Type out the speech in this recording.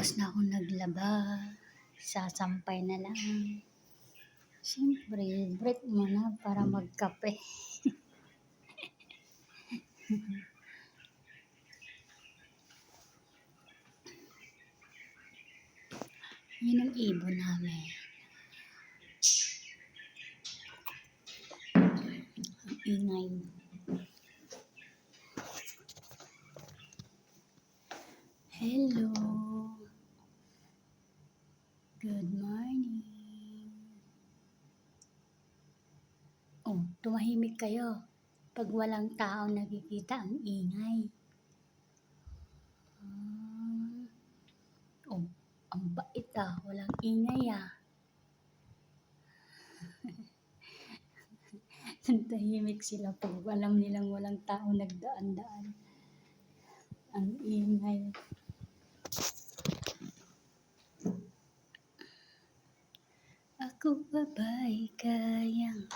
Tapos na akong naglaba. Sasampay na lang. Siyempre, break muna para magkape. Yun ang ibon namin. Ang ingay. Hello. Good morning. Oh, tumahimik kayo. Pag walang tao nakikita, ang ingay. Oh, ang bait walang ingay Tahimik sila pag alam nilang walang tao nagdaan-daan. Ang ingay. Ako pa ba'y kayang